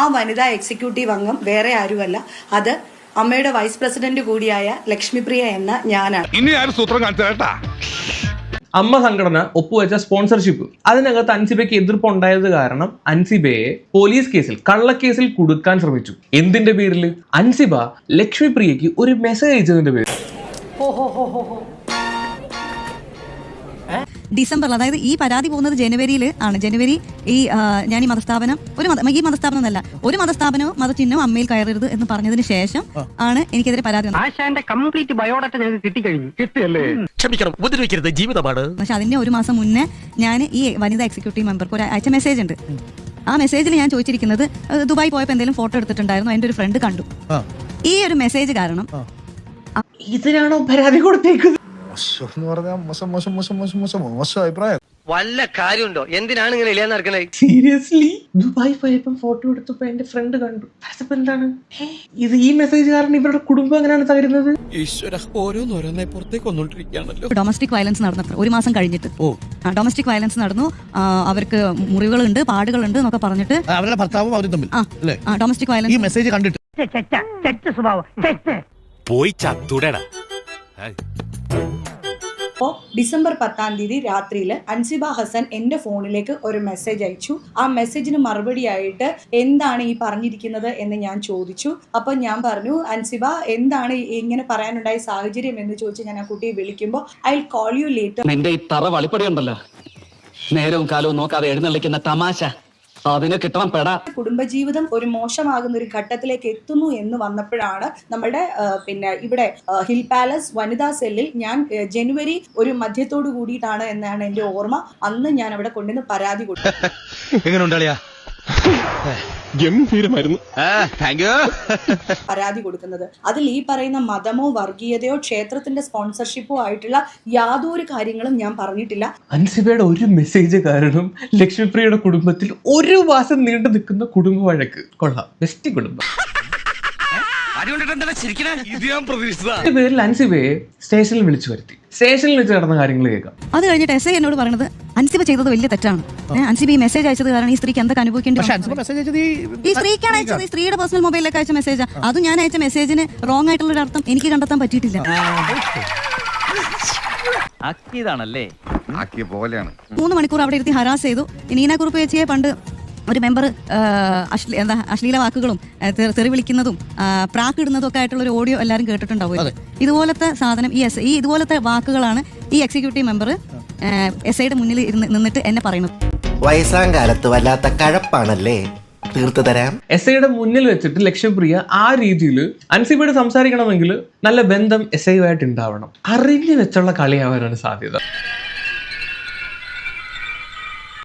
ആ വനിതാ എക്സിക്യൂട്ടീവ് അംഗം വേറെ ആരുമല്ല, അത് അമ്മയുടെ വൈസ് പ്രസിഡന്റ് കൂടിയായ ലക്ഷ്മിപ്രിയ എന്ന ഞാനാണ്. ഇനി ആരും സൂത്രം കാണിച്ചാ അമ്മ സംഘടന ഒപ്പുവെച്ച സ്പോൺസർഷിപ്പ്, അതിനകത്ത് അൻസിബയ്ക്ക് എതിർപ്പുണ്ടായത് കാരണം അൻസിബയെ പോലീസ് കേസിൽ കള്ളക്കേസിൽ കുടുക്കാൻ ശ്രമിച്ചു. എന്തിന്റെ പേരിൽ? അൻസിബ ലക്ഷ്മിപ്രിയക്ക് ഒരു മെസ്സേജ് അയച്ചതിന്റെ പേരിൽ. ഡിസംബറിൽ, അതായത് ഈ പരാതി പോകുന്നത് ജനുവരിയിൽ ആണ്. ജനുവരി ഞാൻ ഈ മതസ്ഥാപനം ഈ മതസ്ഥാപനം എന്നല്ല, ഒരു മതസ്ഥാപനവും മതചിഹ്നവും അമ്മയിൽ കയറരുത് എന്ന് പറഞ്ഞതിന് ശേഷം ആണ് എനിക്കെതിരെ പരാതി വന്നത്. കംപ്ലീറ്റ് ബയോഡാറ്റ ഞങ്ങൾക്ക് കിട്ടിക്കഴിഞ്ഞു. കിട്ടിയല്ലേ? ക്ഷമിക്കണം, ഉപദ്രവിക്കരുത്, ജീവിതമാണ്. പക്ഷെ അതിന്റെ ഒരു മാസം മുന്നേ ഞാൻ ഈ വനിതാ എക്സിക്യൂട്ടീവ് മെമ്പർക്ക് ഒരു അയച്ച മെസ്സേജ് ഉണ്ട്. ആ മെസ്സേജിൽ ഞാൻ ചോദിച്ചിരിക്കുന്നത് ദുബായ് പോയപ്പോൾ എന്തെങ്കിലും ഫോട്ടോ എടുത്തിട്ടുണ്ടായിരുന്നു, അതിന്റെ ഒരു ഫ്രണ്ട് കണ്ടു. ഈ ഒരു മെസ്സേജ് കാരണം ഇതിനാണോ പരാതി കൊടുത്തേക്കുന്നത്? വല്ല കാര്യമുണ്ടോ? എന്തിനാണ് ഇങ്ങനെ ഇല്ലാന്ന് നടക്കണേ? സീരിയസ്ലി ദുബായ് പോയപ്പോ ഫോട്ടോ എടുത്തപ്പോ എന്റെ ഫ്രണ്ട് കണ്ടു. അതിപ്പോ എന്താണ് ഇത്? ഈ മെസ്സേജ് കാരണം ഇവരുടെ കുടുംബം എങ്ങനെയാണ് തകരുന്നത്? ഓരോന്നോരോന്നെ പുറത്തേക്ക് വന്നോണ്ടിരിക്കുകയാണല്ലോ. ഡൊമസ്റ്റിക് വയലൻസ് നടന്നത്ര ഒരു മാസം കഴിഞ്ഞിട്ട് ഡൊമസ്റ്റിക് വയലൻസ് നടന്നു. അവർക്ക് മുറിവുകളുണ്ട്, പാടുകളുണ്ട് എന്നൊക്കെ പറഞ്ഞിട്ട് അവരുടെ ഭർത്താവും അവരും തമ്മിൽ ഡൊമസ്റ്റിക് വയലൻസ് ഈ മെസ്സേജ് കണ്ടിട്ട് പോയി ചത്തുടടാ. അപ്പോൾ ഡിസംബർ 10-ാം തീയതി രാത്രിയിൽ അൻസിബ ഹസൻ എൻ്റെ ഫോണിലേക്ക് ഒരു മെസ്സേജ് അയച്ചു. ആ മെസ്സേജിന് മറുപടിയായിട്ട് എന്താണ് ഈ പറഞ്ഞിരിക്കുന്നത് എന്ന് ഞാൻ ചോദിച്ചു. അപ്പോൾ ഞാൻ പറഞ്ഞു, അൻസിബ എന്താണ് ഇങ്ങനെ പറയാനുണ്ടായ സാഹചര്യം എന്ന് ചോദിച്ച് ഞാൻ ആ കുട്ടിയെ വിളിക്കുമ്പോൾ I will call you later. നിന്റെ ഈ തറ വളിപ്പടിയുണ്ടല്ലോ, നേരവും കാലവും നോക്കാതെ എഴുന്നള്ളിക്കുന്ന തമാശ, അതിനെ കിട്ടണം പെടാ. കുടുംബജീവിതം ഒരു മോശമാകുന്ന ഒരു ഘട്ടത്തിലേക്ക് എത്തുന്നു എന്ന് വന്നപ്പോഴാണ് നമ്മുടെ ഇവിടെ ഹിൽ പാലസ് വനിതാ സെല്ലിൽ ഞാൻ ജനുവരി ഒരു മധ്യത്തോടു കൂടിയിട്ടാണ് എന്നാണ് എൻ്റെ ഓർമ്മ. അന്ന് ഞാൻ അവിടെ കൊണ്ടുവന്ന് പരാതി കൊടുത്തു. പരാതി കൊടുക്കുന്നത് അതിൽ ഈ പറയുന്ന മതമോ വർഗീയതയോ ക്ഷേത്രത്തിന്റെ സ്പോൺസർഷിപ്പോ ആയിട്ടുള്ള യാതൊരു കാര്യങ്ങളും ഞാൻ പറഞ്ഞിട്ടില്ല. അൻസിബയുടെ ഒരു മെസ്സേജ് കാരണം ലക്ഷ്മിപ്രിയയുടെ കുടുംബത്തിൽ ഒരു മാസം നീണ്ടു നിൽക്കുന്ന കുടുംബ വഴക്ക്. കൊള്ളാം, ബെസ്റ്റ് കുടുംബം. പേരിൽ അൻസിബയെ സ്റ്റേഷനിൽ വിളിച്ചു വരുത്തി. സ്റ്റേഷനിൽ വെച്ച് നടന്ന കാര്യങ്ങൾ കേൾക്കാം. അത് കഴിഞ്ഞിട്ട് എസ് ഐ എന്നോട് പറയുന്നത് അൻസിബ ചെയ്തത് വലിയ തെറ്റാണ്. അൻസിബ ഈ മെസ്സേജ് അയച്ചത് കാരണം ഈ സ്ത്രീക്ക് എന്തൊക്കെ അനുഭവിക്കേണ്ടി ഈ സ്ത്രീക്കാണ് അയച്ചത്. ഈ സ്ത്രീയുടെ പേഴ്സണൽ മൊബൈലിലേക്ക് അയച്ച മെസ്സേജ്. അതും ഞാൻ അയച്ച മെസ്സേജിന് റോങ് ആയിട്ടുള്ള ഒരു അർത്ഥം എനിക്ക് കണ്ടെത്താൻ പറ്റിയിട്ടില്ല. 3 മണിക്കൂർ അവിടെ ഇരുത്തി ഹരാസ് ചെയ്തു. നീന കുറുപ്പ് ചേച്ചിയെ പണ്ട് ഒരു മെമ്പർ അശ്ലീല വാക്കുകളും തെറി വിളിക്കുന്നതും പ്രാക്കിടുന്നതും ഒക്കെ ആയിട്ടുള്ള ഒരു ഓഡിയോ എല്ലാവരും കേട്ടിട്ടുണ്ടാവും. ഇതുപോലത്തെ സാധനം ഈ ഇതുപോലത്തെ വാക്കുകളാണ് ഈ എക്സിക്യൂട്ടീവ് മെമ്പർ എസ് ഐയുടെ മുന്നിൽ നിന്നിട്ട് എന്നെ പറയുന്നത്. വയസ്സാം കാലത്ത് വല്ലാത്ത കഴപ്പാണല്ലേ, തീർത്തു തരാം. എസ് ഐയുടെ മുന്നിൽ വെച്ചിട്ട് ലക്ഷ്മിപ്രിയ ആ രീതിയിൽ അൻസിബയോട് സംസാരിക്കണമെങ്കിൽ നല്ല ബന്ധം എസ് ഐയുമായിട്ട് ഉണ്ടാവണം. അറിഞ്ഞു വെച്ചുള്ള കളിയാവാനാണ് സാധ്യത.